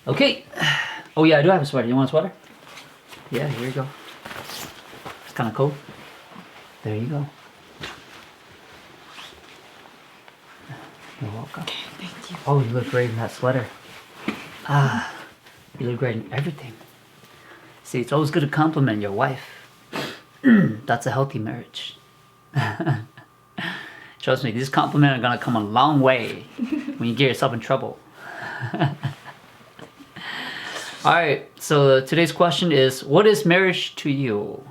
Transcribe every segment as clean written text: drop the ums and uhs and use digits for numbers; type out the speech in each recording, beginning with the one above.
Okay. Oh yeah, I do have a sweater. You want a sweater? Yeah, here you go. It's kind of cold. There you go. You're welcome. Okay, thank you. Oh, you look great in that sweater. Ah, you look great in everything. See, it's always good to compliment your wife. That's a healthy marriage. Trust me, these compliments are gonna come a long way when you get yourself in trouble. Alright, so today's question is, what is marriage to you?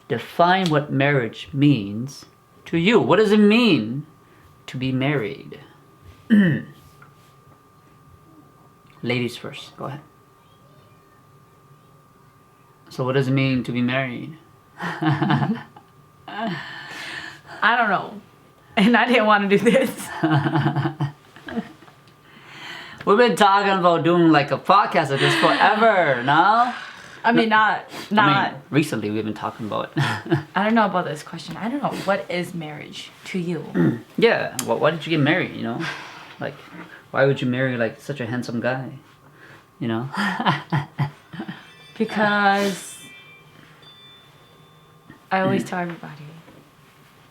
Define what marriage means to you. What does it mean to be married? Ladies first, go ahead. So what does it mean to be married? I don't know. And I didn't want to do this. We've been talking about doing like a podcast of this forever, no? I mean, not. I mean, recently we've been talking about it. I don't know about this question. I don't know. What is marriage to you? Yeah, well, why did you get married, you know? Like, why would you marry like such a handsome guy? You know? Because I always tell everybody.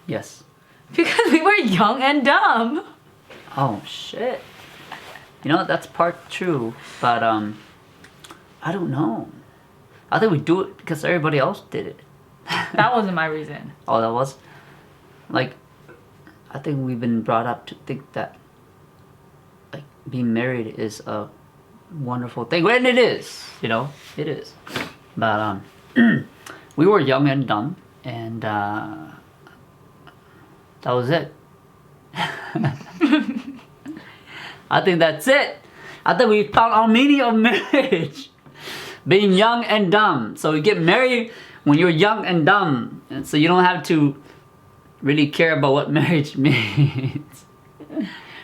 Yes. Because we were young and dumb. Oh, shit. You know, that's part true, but I don't know. I think we do it because everybody else did it. That wasn't my reason. Oh, that was? Like, I think we've been brought up to think that, like, being married is a wonderful thing. And it is, you know, it is. But, we were young and dumb, and, that was it. I think that's it. I think we found our meaning of marriage. Being young and dumb. So you get married when you're young and dumb. And so you don't have to really care about what marriage means.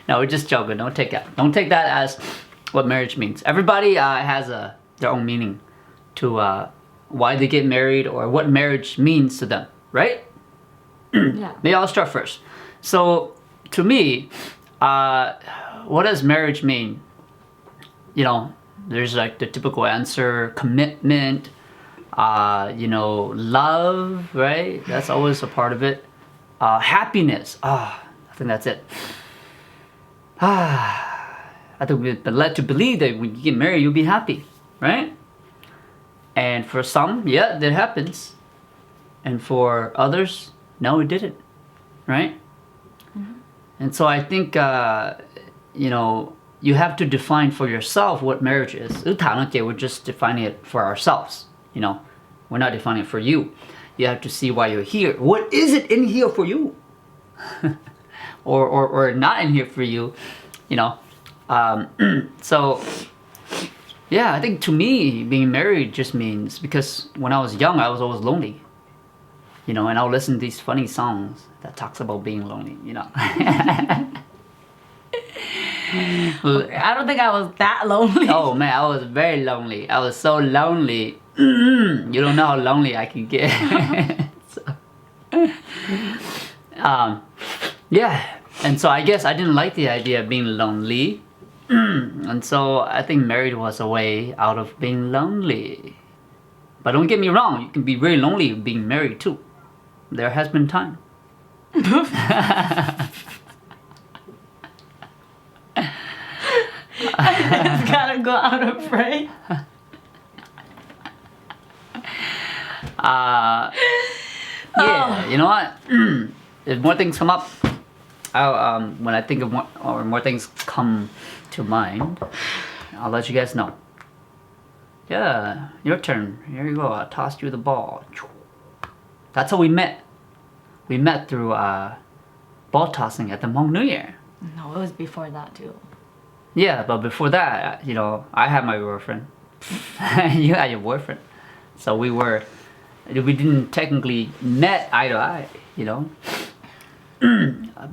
No, we're just joking. Don't take that as what marriage means. Everybody has their own meaning to why they get married or what marriage means to them, right? Yeah. Maybe I'll start first. So to me, what does marriage mean? You know, there's like the typical answer: commitment, you know, love, right? That's always a part of it. Happiness. I think that's it. I think we've been led to believe that when you get married, you'll be happy, right? And for some, yeah, that happens. And for others, no, it didn't, right? Mm-hmm. And so I think, you know, you have to define for yourself what marriage is. We're just defining it for ourselves, you know. We're not defining it for you. You have to see why you're here. What is it in here for you? or not in here for you, you know. So, yeah, I think to me, being married just means, because when I was young, I was always lonely. You know, and I'll listen to these funny songs that talks about being lonely, you know. Okay, I don't think I was that lonely. Oh man, I was very lonely. I was so lonely. You don't know how lonely I can get. So, yeah, and so I guess I didn't like the idea of being lonely. And so I think married was a way out of being lonely. But don't get me wrong, you can be very lonely being married too. There has been time. I just gotta go out and pray. Yeah, you know what? If more things come up, when I think of more things come to mind, I'll let you guys know. Yeah, your turn. Here you go. I'll toss you the ball. That's how we met. We met through ball tossing at the Hmong New Year. No, it was before that too. Yeah, but before that, you know, I had my girlfriend. You had your boyfriend. So we didn't technically met eye to eye, you know.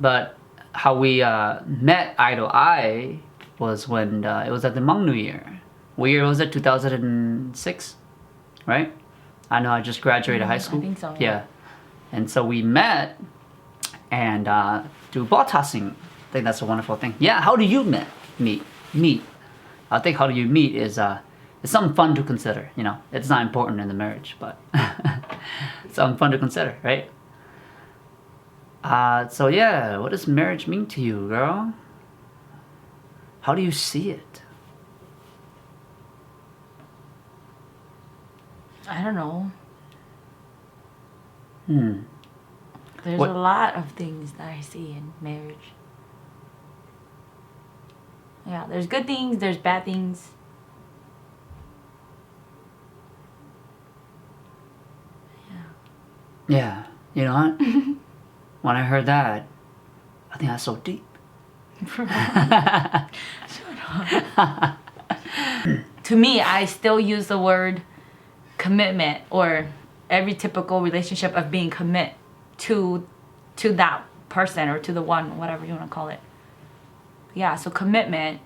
But how we met eye to eye was when it was at the Hmong New Year. What year was it? 2006, right? I know I just graduated high school. I think so. Yeah. And so we met and through ball tossing. I think that's a wonderful thing. Yeah, how do you meet? I think how do you meet is it's something fun to consider. You know, it's not important in the marriage, but it's something fun to consider, right? So yeah, what does marriage mean to you, girl? How do you see it? I don't know. Hmm. There's What- a lot of things that I see in marriage. Yeah, there's good things, there's bad things. Yeah, you know what? When I heard that, I think that's so deep. To me, I still use the word commitment, or every typical relationship of being commit to that person or to the one, whatever you want to call it. Yeah, so commitment.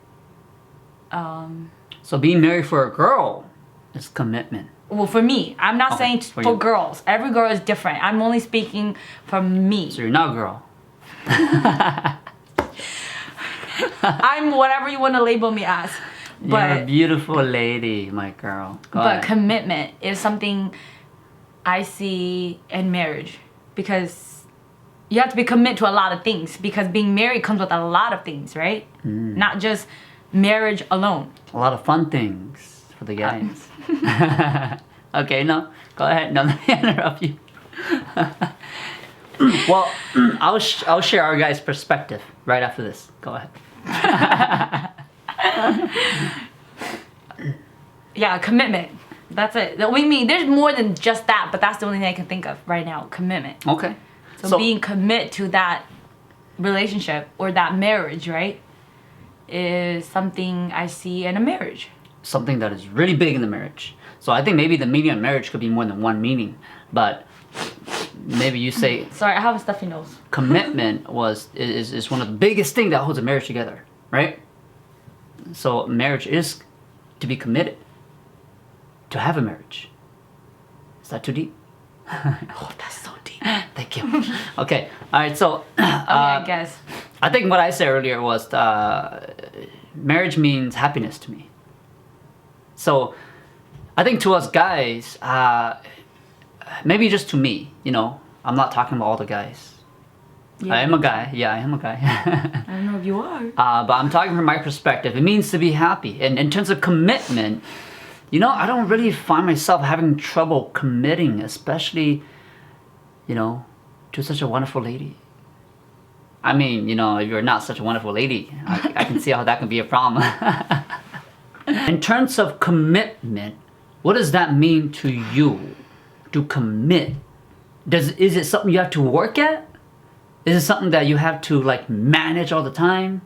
So being married for a girl is commitment. Well, for me, I'm not Okay, saying for for you. girls. Every girl is different. I'm only speaking for me. So you're not a girl. I'm whatever you want to label me as. You're a But beautiful lady, my girl. Go but ahead. commitment is something I see in marriage, because you have to be committed to a lot of things, because being married comes with a lot of things, right? Not just marriage alone. A lot of fun things for the guys. Okay, no, go ahead. No, let me interrupt you. Well, I'll share our guys' perspective right after this. Go ahead. Yeah, commitment. That's it. We mean there's more than just that, but that's the only thing I can think of right now. Commitment. Okay. So being committed to that relationship or that marriage, right, is something I see in a marriage. something that is really big in the marriage. So I think maybe the meaning of marriage could be more than one meaning, but maybe you say Sorry, I have a stuffy nose. commitment is one of the biggest things that holds a marriage together, right? So marriage is to be committed, to have a marriage. Is that too deep? Oh, that's so deep. Thank you. Okay, all right. So I guess. I think what I said earlier was marriage means happiness to me. So I think to us guys, maybe just to me, you know, I'm not talking about all the guys. Yeah. I am a guy. Yeah, I am a guy. I don't know if you are. But I'm talking from my perspective. It means to be happy. And in terms of commitment, you know, I don't really find myself having trouble committing, especially, you know, to such a wonderful lady. I mean, you know, if you're not such a wonderful lady, I can see how that can be a problem. In terms of commitment, what does that mean to you? To commit? Is it something you have to work at? Is it something that you have to like manage all the time?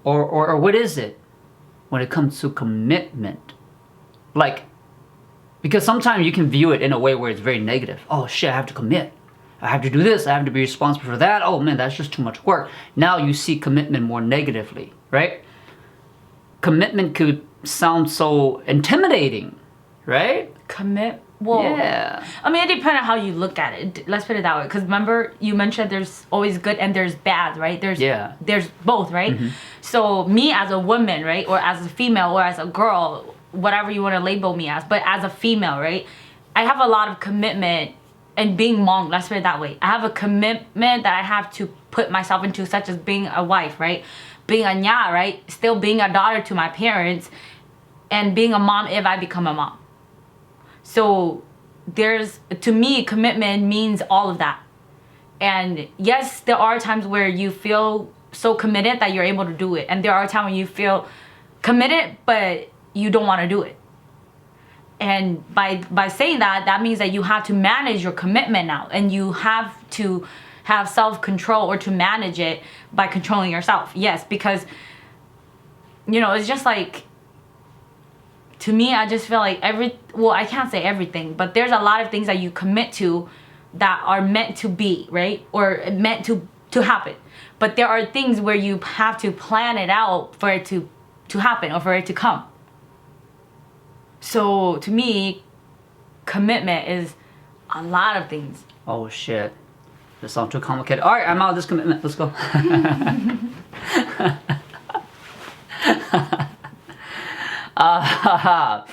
Or what is it when it comes to commitment? Like, because sometimes you can view it in a way where it's very negative. Oh shit, I have to commit. I have to do this. I have to be responsible for that. Oh man, that's just too much work. Now you see commitment more negatively, right? Commitment could sound so intimidating, right? Commit. Well, Yeah. I mean, it depends on how you look at it. Let's put it that way. Because remember, you mentioned there's always good and there's bad, right? There's both, right? So me as a woman, right, or as a female, or as a girl, whatever you want to label me as, but as a female, right, I have a lot of commitment. And being mom, let's put it that way. I have a commitment that I have to put myself into, such as being a wife, right? Being a nya, right? Still being a daughter to my parents, and being a mom if I become a mom. So to me, commitment means all of that. And yes, there are times where you feel so committed that you're able to do it. And there are times when you feel committed, but you don't want to do it. And by saying that, that means that you have to manage your commitment now. And you have to have self-control, or to manage it by controlling yourself. Yes, because, you know, it's just like, to me, I just feel like I can't say everything, but there's a lot of things that you commit to that are meant to be, right? Or meant to happen. But there are things where you have to plan it out for it to happen, or for it to come. So to me, commitment is a lot of things. Oh shit. This sounds too complicated. Alright, I'm out of this commitment. Let's go. All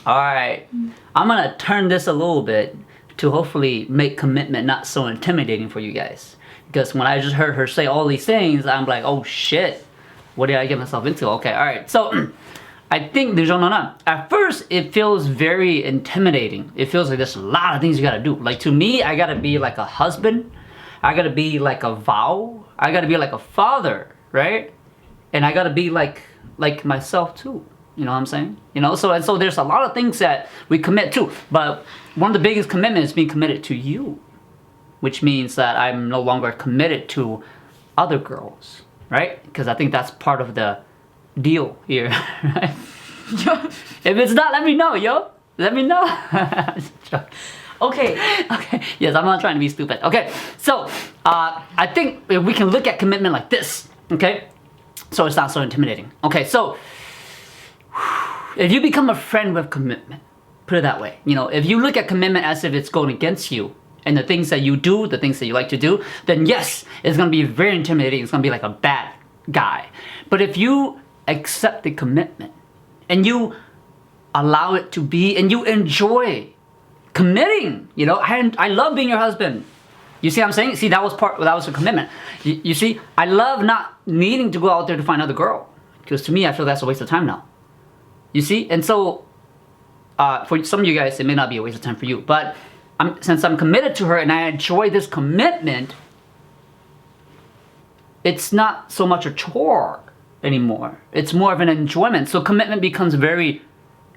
right. I'm going to turn this a little bit to hopefully make commitment not so intimidating for you guys. Because when I just heard her say all these things, I'm like, oh shit. What did I get myself into? Okay, all right. So I think at first it feels very intimidating. It feels like there's a lot of things you gotta do. Like to me, I gotta be like a husband. I gotta be like a vow. I gotta be like a father, right? And I gotta be like myself too. You know what I'm saying? You know, so there's a lot of things that we commit to. But one of the biggest commitments is being committed to you, which means that I'm no longer committed to other girls, right? Because I think that's part of the deal here, right? If it's not, let me know, yo. Let me know. Okay. Okay. Yes, I'm not trying to be stupid. Okay. So, I think if we can look at commitment like this, okay? So it's not so intimidating. Okay, so if you become a friend with commitment, put it that way. You know, if you look at commitment as if it's going against you and the things that you do, the things that you like to do, then yes, it's going to be very intimidating. It's going to be like a bad guy. But if you accept the commitment and you allow it to be and you enjoy committing, you know, I love being your husband. You see what I'm saying? See, that was a commitment. You see, I love not needing to go out there to find another girl. Because to me, I feel that's a waste of time now. You see? And so, for some of you guys, it may not be a waste of time for you. But since I'm committed to her and I enjoy this commitment, it's not so much a chore anymore. It's more of an enjoyment. So commitment becomes very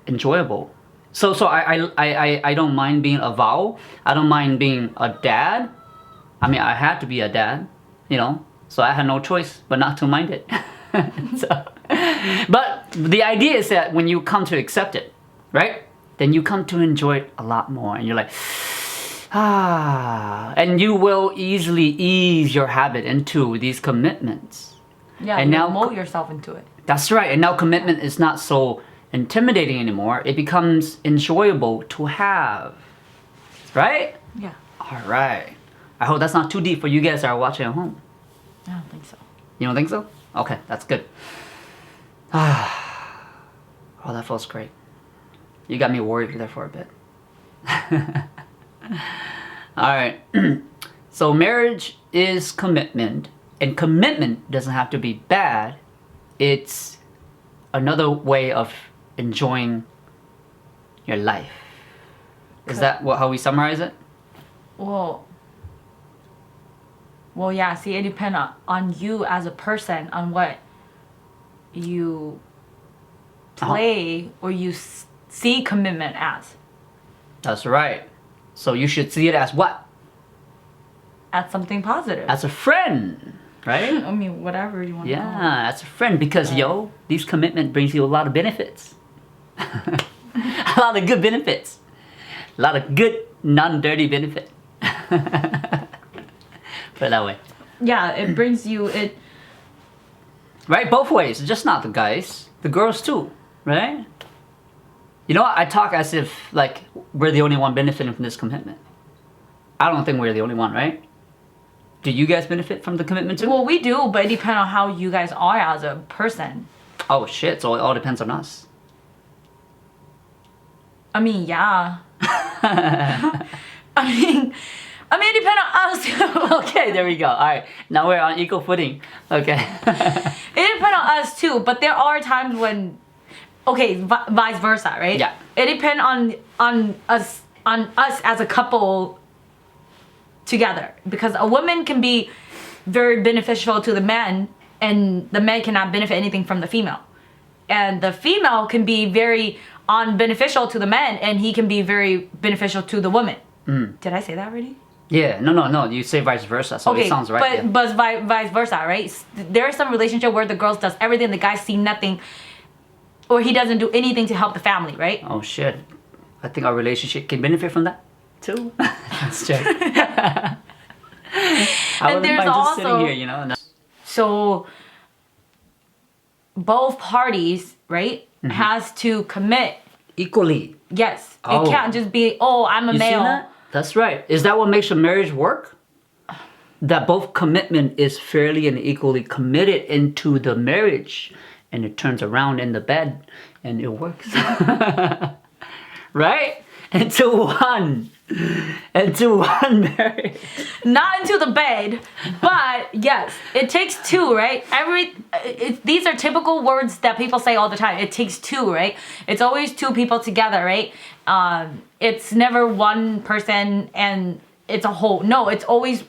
enjoyable. So I don't mind being a vow. I don't mind being a dad. I mean, I had to be a dad, you know, so I had no choice but not to mind it. But the idea is that when you come to accept it, right, then you come to enjoy it a lot more. And you're like, and you will easily ease your habit into these commitments. Yeah, and now mold yourself into it. That's right. And now commitment is not so intimidating anymore. It becomes enjoyable to have. Right? Yeah. All right. I hope that's not too deep for you guys that are watching at home. I don't think so. You don't think so? Okay, that's good. Oh, that feels great. You got me worried there for a bit. All right. So marriage is commitment, and commitment doesn't have to be bad. It's another way of enjoying your life. Is that how we summarize it? Well, yeah. See, it depends on you as a person, on what you play or you see commitment as. That's right. So you should see it as what? As something positive. As a friend, right? I mean, whatever you want to call it. Yeah, as a friend, because these commitment brings you a lot of benefits. A lot of good benefits. A lot of good, non-dirty benefit. Put it that way. Yeah, it brings you it. Right, both ways. Just not the guys, the girls too, right? You know what? I talk as if like we're the only one benefiting from this commitment. I don't think we're the only one, right? Do you guys benefit from the commitment too? Well, we do, but it depends on how you guys are as a person. Oh shit! So it all depends on us. I mean, yeah. I mean, it depends on us. Okay, there we go. All right, now we're on equal footing. Okay. It depends on us too, but there are times when, vice versa, right? Yeah. It depends on us as a couple together, because a woman can be very beneficial to the man, and the man cannot benefit anything from the female, and the female can be very unbeneficial to the man, and he can be very beneficial to the woman. Did I say that already? Yeah, no. You say vice versa, so it sounds right. But vice versa, right? There is some relationship where the girls does everything, the guys see nothing, or he doesn't do anything to help the family, right? Oh shit! I think our relationship can benefit from that too. That's true. And there's also sitting here, you know. No. So both parties, right, has to commit equally. Yes, Oh. it can't just be, I'm a You male. see that? That's right. Is that what makes a marriage work? That both commitment is fairly and equally committed into the marriage, and it turns around in the bed and it works. Right? Into one marriage. Not into the bed, but yes, it takes two, right? These are typical words that people say all the time. It takes two, right? It's always two people together, right? It's never one person and it's a whole. No, it's always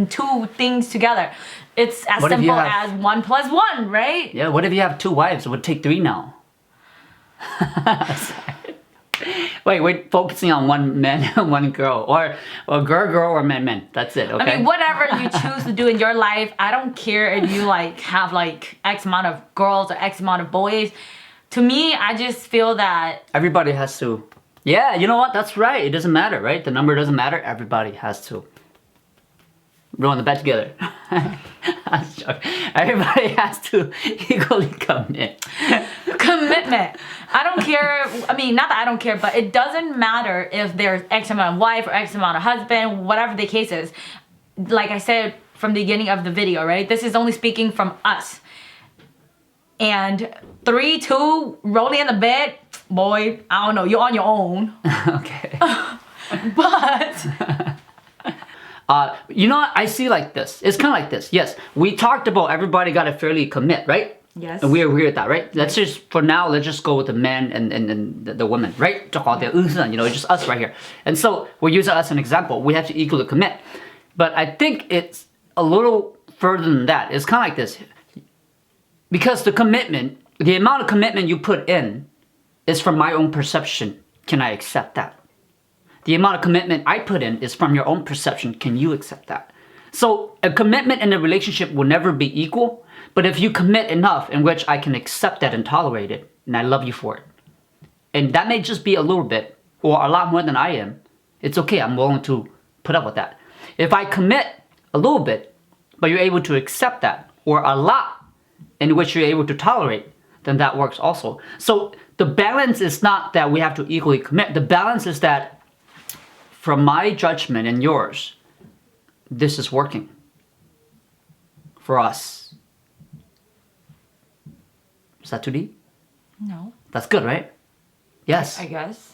two things together. It's as simple as 1 + 1, right? Yeah, what if you have 2 wives? It would take 3 now. Wait, focusing on one man and one girl, or girl or man. That's it. Okay. I mean, whatever you choose to do in your life, I don't care if you like have like X amount of girls or X amount of boys. To me, I just feel that everybody has to. Yeah, you know what? That's right. It doesn't matter, right? The number doesn't matter. Everybody has to roll in the bed together. Everybody has to equally commit. Commitment. I don't care. I mean, not that I don't care, but it doesn't matter if there's X amount of wife or X amount of husband, whatever the case is. Like I said from the beginning of the video, right? This is only speaking from us. And 3, 2, rolling in the bed, boy, I don't know. You're on your own. Okay. But you know what? I see like this. It's kind of like this. Yes, we talked about everybody got to fairly commit, right? Yes. And we agree with that, right? Let's just, for now, let's just go with the men and the women, right? You know, just us right here. And so we're using us as an example. We have to equally commit. But I think it's a little further than that. It's kind of like this. Because the commitment, the amount of commitment you put in is from my own perception. Can I accept that? The amount of commitment I put in is from your own perception. Can you accept that? So a commitment in a relationship will never be equal. But if you commit enough in which I can accept that and tolerate it, and I love you for it, and that may just be a little bit or a lot more than I am, it's okay. I'm willing to put up with that. If I commit a little bit, but you're able to accept that, or a lot in which you're able to tolerate, then that works also. So the balance is not that we have to equally commit. The balance is that from my judgment and yours, this is working for us. Is that too deep? no. That's good, right? Yes. I guess.